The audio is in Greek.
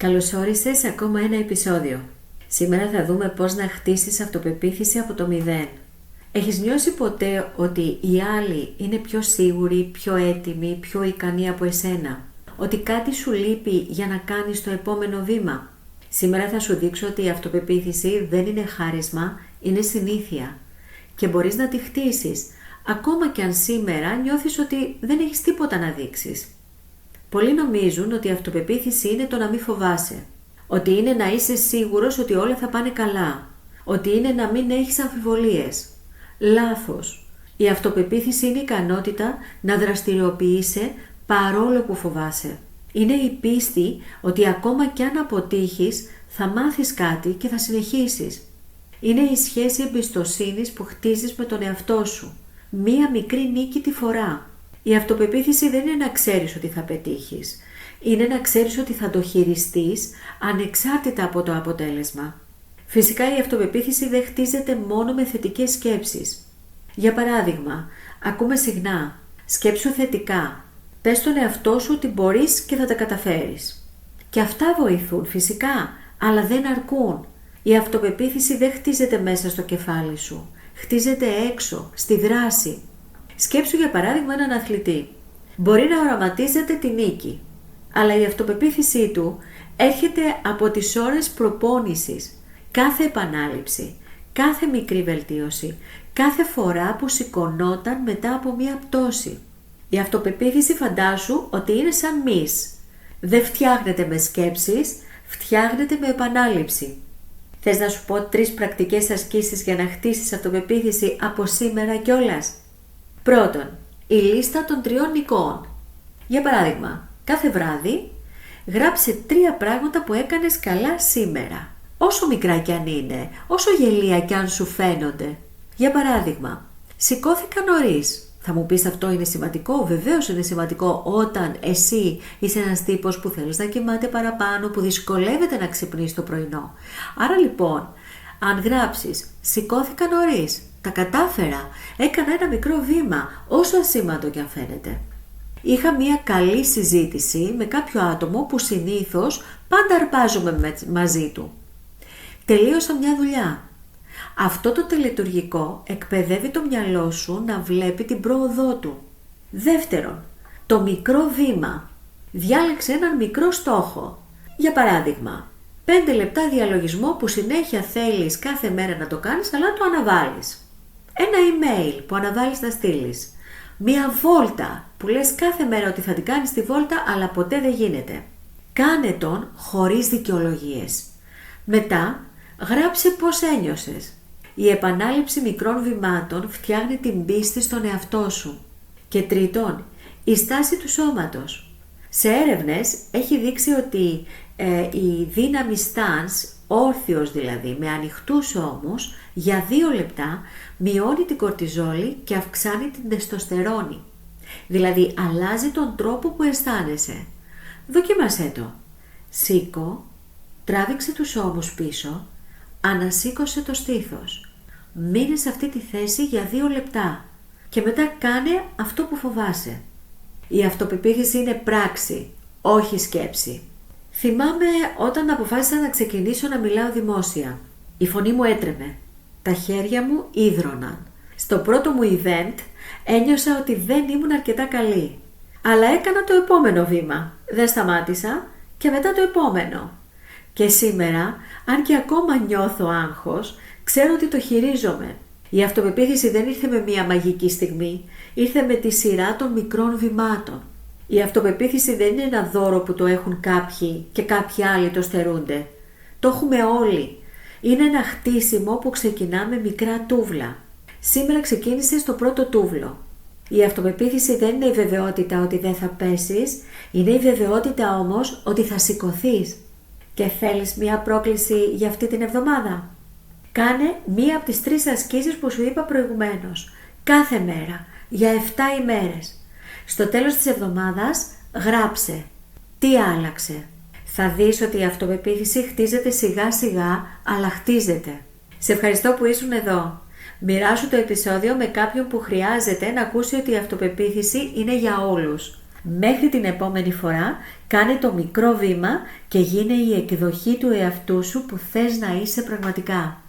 Καλώς όρισες σε ακόμα ένα επεισόδιο. Σήμερα θα δούμε πώς να χτίσεις αυτοπεποίθηση από το μηδέν. Έχεις νιώσει ποτέ ότι οι άλλοι είναι πιο σίγουροι, πιο έτοιμοι, πιο ικανοί από εσένα? Ότι κάτι σου λείπει για να κάνεις το επόμενο βήμα? Σήμερα θα σου δείξω ότι η αυτοπεποίθηση δεν είναι χάρισμα, είναι συνήθεια. Και μπορείς να τη χτίσεις, ακόμα και αν σήμερα νιώθεις ότι δεν έχεις τίποτα να δείξεις. Πολλοί νομίζουν ότι η αυτοπεποίθηση είναι το να μην φοβάσαι. Ότι είναι να είσαι σίγουρος ότι όλα θα πάνε καλά. Ότι είναι να μην έχεις αμφιβολίες. Λάθος. Η αυτοπεποίθηση είναι η ικανότητα να δραστηριοποιείσαι παρόλο που φοβάσαι. Είναι η πίστη ότι ακόμα κι αν αποτύχεις θα μάθεις κάτι και θα συνεχίσεις. Είναι η σχέση εμπιστοσύνης που χτίζεις με τον εαυτό σου. Μία μικρή νίκη τη φορά. Η αυτοπεποίθηση δεν είναι να ξέρεις ότι θα πετύχεις. Είναι να ξέρεις ότι θα το χειριστείς ανεξάρτητα από το αποτέλεσμα. Φυσικά η αυτοπεποίθηση δεν χτίζεται μόνο με θετικές σκέψεις. Για παράδειγμα, ακούμε συχνά «σκέψου θετικά». Πες στον εαυτό σου ότι μπορείς και θα τα καταφέρεις. Και αυτά βοηθούν φυσικά, αλλά δεν αρκούν. Η αυτοπεποίθηση δεν χτίζεται μέσα στο κεφάλι σου. Χτίζεται έξω, στη δράση. Σκέψου για παράδειγμα έναν αθλητή. Μπορεί να οραματίζεται τη νίκη, αλλά η αυτοπεποίθησή του έρχεται από τις ώρες προπόνησης. Κάθε επανάληψη, κάθε μικρή βελτίωση, κάθε φορά που σηκωνόταν μετά από μία πτώση. Η αυτοπεποίθηση φαντάσου ότι είναι σαν μυς. Δεν φτιάχνεται με σκέψεις, φτιάχνεται με επανάληψη. Θες να σου πω 3 πρακτικές ασκήσεις για να χτίσεις αυτοπεποίθηση από σήμερα κιόλας? Πρώτον, η λίστα των 3 νικών. Για παράδειγμα, κάθε βράδυ γράψε 3 πράγματα που έκανες καλά σήμερα. Όσο μικρά κι αν είναι, όσο γελία κι αν σου φαίνονται. Για παράδειγμα, σηκώθηκα νωρίς. Θα μου πεις αυτό είναι σημαντικό? Βεβαίως είναι σημαντικό όταν εσύ είσαι ένας τύπος που θέλεις να κοιμάται παραπάνω, που δυσκολεύεται να ξυπνήσει το πρωινό. Άρα λοιπόν, αν γράψεις σηκώθηκα νωρίς, τα κατάφερα, έκανα ένα μικρό βήμα, όσο ασήμαντο κι αν φαίνεται. Είχα μια καλή συζήτηση με κάποιο άτομο που συνήθως πάντα αρπάζουμε μαζί του. Τελείωσα μια δουλειά. Αυτό το τελετουργικό εκπαιδεύει το μυαλό σου να βλέπει την πρόοδό του. Δεύτερον, το μικρό βήμα. Διάλεξε έναν μικρό στόχο. Για παράδειγμα, 5 λεπτά διαλογισμό που συνέχεια θέλεις κάθε μέρα να το κάνεις, αλλά το αναβάλεις. Ένα email που αναβάλεις να στείλεις. Μια βόλτα που λες κάθε μέρα ότι θα την κάνεις τη βόλτα, αλλά ποτέ δεν γίνεται. Κάνε τον χωρίς δικαιολογίες. Μετά, γράψε πώς ένιωσες. Η επανάληψη μικρών βημάτων φτιάχνει την πίστη στον εαυτό σου. Και τρίτον, η στάση του σώματος. Σε έρευνες έχει δείξει ότι η δύναμη stance, όρθιος δηλαδή, με ανοιχτούς ώμους, για 2 λεπτά μειώνει την κορτιζόλη και αυξάνει την τεστοστερόνη. Δηλαδή αλλάζει τον τρόπο που αισθάνεσαι. Δοκίμασέ το. Σήκω, τράβηξε τους ώμους πίσω, ανασήκωσε το στήθος. Μείνε σε αυτή τη θέση για 2 λεπτά και μετά κάνε αυτό που φοβάσαι. Η αυτοπεποίθηση είναι πράξη, όχι σκέψη. Θυμάμαι όταν αποφάσισα να ξεκινήσω να μιλάω δημόσια. Η φωνή μου έτρεμε. Τα χέρια μου ίδρωναν. Στο πρώτο μου event ένιωσα ότι δεν ήμουν αρκετά καλή. Αλλά έκανα το επόμενο βήμα. Δεν σταμάτησα και μετά το επόμενο. Και σήμερα, αν και ακόμα νιώθω άγχος, ξέρω ότι το χειρίζομαι. Η αυτοπεποίθηση δεν ήρθε με μία μαγική στιγμή, ήρθε με τη σειρά των μικρών βημάτων. Η αυτοπεποίθηση δεν είναι ένα δώρο που το έχουν κάποιοι και κάποιοι άλλοι το στερούνται. Το έχουμε όλοι. Είναι ένα χτίσιμο που ξεκινά με μικρά τούβλα. Σήμερα ξεκίνησε στο πρώτο τούβλο. Η αυτοπεποίθηση δεν είναι η βεβαιότητα ότι δεν θα πέσεις, είναι η βεβαιότητα όμως ότι θα σηκωθείς. Και θέλεις μία πρόκληση για αυτή την εβδομάδα? Κάνε μία από τις 3 ασκήσεις που σου είπα προηγουμένως. Κάθε μέρα, για 7 ημέρες. Στο τέλος της εβδομάδας γράψε τι άλλαξε. Θα δεις ότι η αυτοπεποίθηση χτίζεται σιγά σιγά, αλλά χτίζεται. Σε ευχαριστώ που ήσουν εδώ. Μοιράσου το επεισόδιο με κάποιον που χρειάζεται να ακούσει ότι η αυτοπεποίθηση είναι για όλους. Μέχρι την επόμενη φορά, κάνε το μικρό βήμα και γίνε η εκδοχή του εαυτού σου που θες να είσαι πραγματικά.